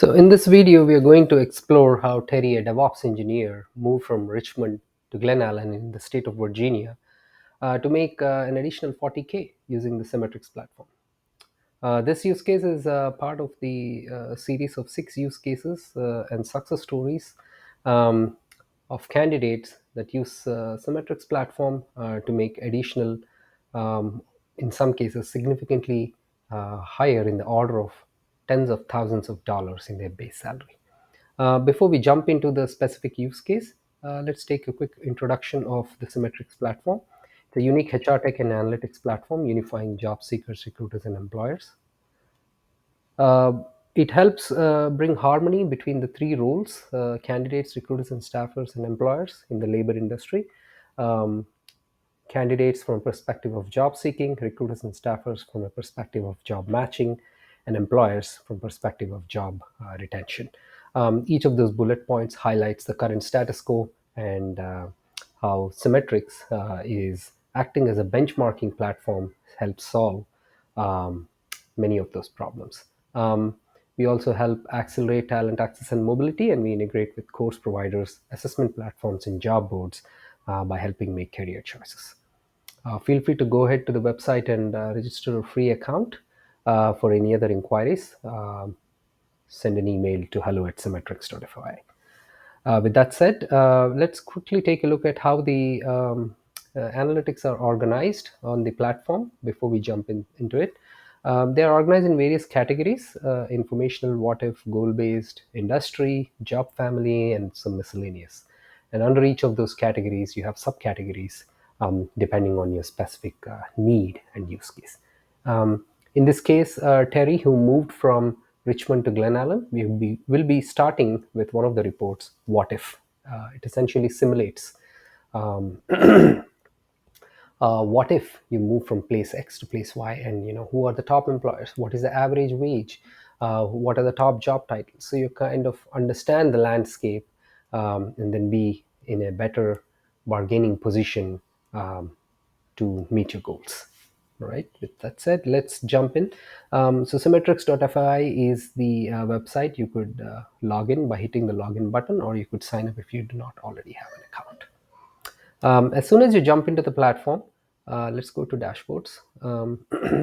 So in this video, we are going to explore how Terry, a Devops engineer, moved from Richmond to Glen Allen in the state of Virginia to make an additional 40K using the Symmetrics platform. This use case is part of the series of 6 use cases and success stories um, of candidates that use Symmetrics platform to make additional, um, in some cases, significantly higher in the order of tens of thousands of dollars in their base salary. Before we jump into the specific use case, let's take a quick introduction of the Symmetrics platform. It's a unique HR tech and analytics platform unifying job seekers, recruiters, and employers. Uh, it helps bring harmony between the three roles: candidates, recruiters, and staffers, and employers in the labor industry. Um, Candidates from a perspective of job seeking, recruiters and staffers from a perspective of job matching, and employers from perspective of job retention. Each of those bullet points highlights the current status quo and how Symmetrics is acting as a benchmarking platform helps solve um, many of those problems. We also help accelerate talent access and mobility, and we integrate with course providers, assessment platforms, and job boards by helping make career choices. Feel free to go ahead to the website and register a free account. For any other inquiries, send an email to hello@symmetrics.fi. With that said, let's quickly take a look at how the analytics are organized on the platform before we jump into it. They are organized in various categories: informational, what if, goal based, industry, job family, and some miscellaneous. And under each of those categories, you have subcategories depending on your specific need and use case. In this case, Terry, who moved from Richmond to Glen Allen, will be starting with one of the reports, What If? It essentially simulates um, what if you move from place X to place Y, and who are the top employers, what is the average wage, what are the top job titles, so you kind of understand the landscape, and then be in a better bargaining position to meet your goals. All right, with that said, let's jump in. So symmetrics.fi is the website. You could log in by hitting the login button, or you could sign up if you do not already have an account. As soon as you jump into the platform, let's go to dashboards.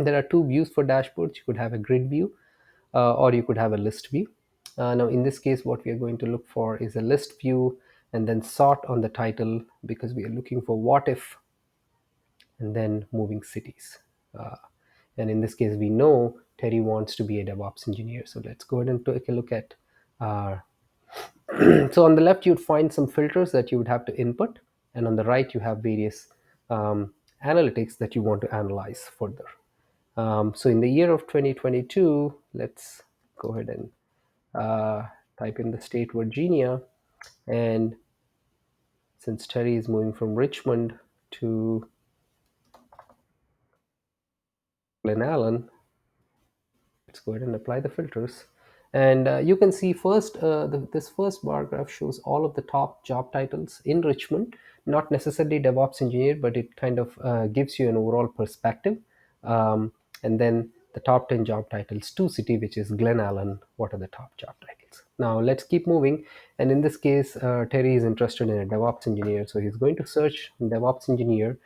There are two views for dashboards. You could have a grid view, or you could have a list view. Now, in this case, what we are going to look for is a list view, and then sort on the title, because we are looking for what if and then moving cities. Uh, and in this case, we know Terry wants to be a DevOps engineer. So let's go ahead and take a look at. Uh, so on the left, you'd find some filters that you would have to input, and on the right, you have various analytics that you want to analyze further. So in the year of 2022, let's go ahead and type in the state Virginia, and since Terry is moving from Richmond to Glen Allen, let's go ahead and apply the filters. And you can see first, this first bar graph shows all of the top job titles in Richmond, not necessarily DevOps engineer, but it kind of gives you an overall perspective. And then the top 10 job titles to city, which is Glen Allen. What are the top job titles? Now let's keep moving. And in this case, Terry is interested in a DevOps engineer. So he's going to search DevOps engineer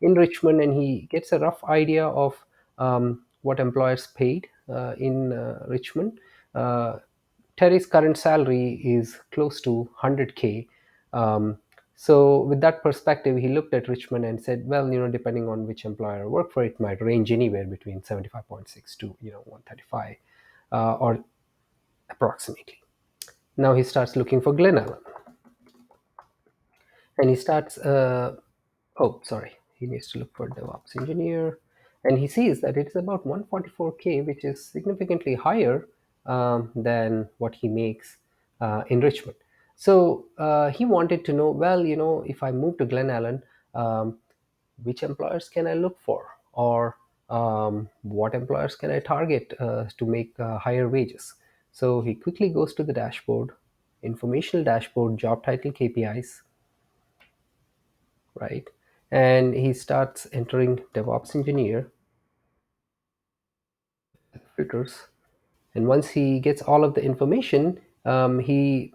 in Richmond, and he gets a rough idea of what employers paid in Richmond. Uh, Terry's current salary is close to 100K. So with that perspective, he looked at Richmond and said, well, depending on which employer I work for, it might range anywhere between 75.6 to 135, or approximately. Now he starts looking for Glen Allen, and he starts. Oh, sorry, he needs to look for DevOps engineer, and he sees that it's about 144K, which is significantly higher than what he makes in Richmond. So he wanted to know, well, if I move to Glen Allen, um, which employers can I look for, or what employers can I target to make higher wages? So he quickly goes to the dashboard, informational dashboard, job title KPIs, right? And he starts entering DevOps engineer filters, And once he gets all of the information, he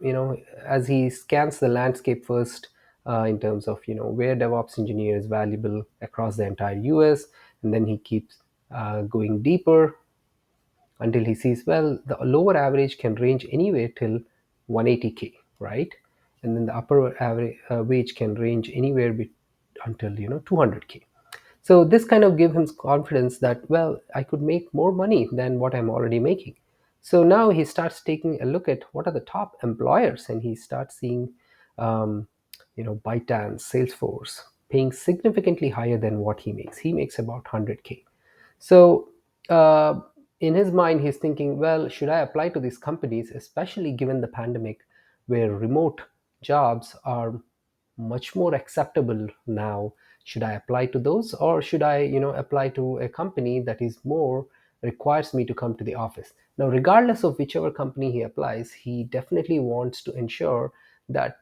as he scans the landscape first, in terms of where DevOps engineer is valuable across the entire US, and then he keeps going deeper until he sees, well, the lower average can range anywhere till 180K, right? And then the upper average wage can range anywhere until 200K. So this kind of gave him confidence that, well, I could make more money than what I'm already making. So now he starts taking a look at what are the top employers, and he starts seeing, um, ByteDance, Salesforce paying significantly higher than what he makes. He makes about 100K. So, in his mind, he's thinking, well, should I apply to these companies, especially given the pandemic, where remote jobs are much more acceptable now? Should I apply to those, or should I, apply to a company that is more requires me to come to the office? Now, regardless of whichever company he applies, he definitely wants to ensure that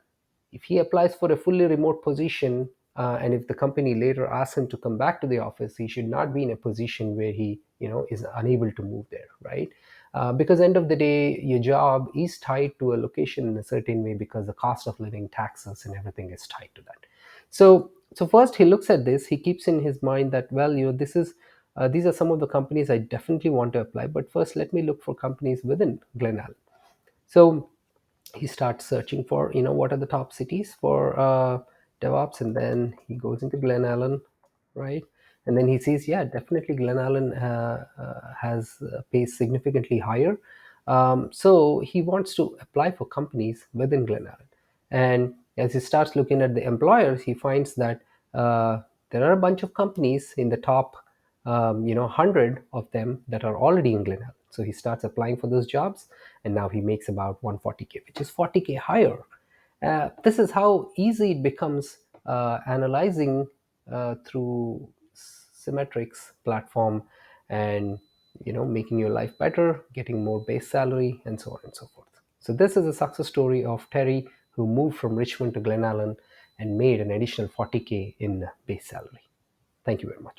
if he applies for a fully remote position, and if the company later asks him to come back to the office, he should not be in a position where he is unable to move there, right? Because end of the day, your job is tied to a location in a certain way, because the cost of living, taxes, and everything is tied to that. So first he looks at this. He keeps in his mind that, well, these are some of the companies I definitely want to apply, but first let me look for companies within Glen Allen. So he starts searching for, what are the top cities for DevOps, and then he goes into Glen Allen, right? And then he sees, yeah, definitely Glen Allen has pays significantly higher. So he wants to apply for companies within Glen Allen. And as he starts looking at the employers, he finds that there are a bunch of companies in the top 100 of them that are already in Glen Allen. So he starts applying for those jobs, and now he makes about 140K, which is 40K higher. This is how easy it becomes analyzing through Symmetrics platform, and making your life better, getting more base salary, and so on and so forth. So this is a success story of Terry, who moved from Richmond to Glen Allen and made an additional 40K in base salary. Thank you very much.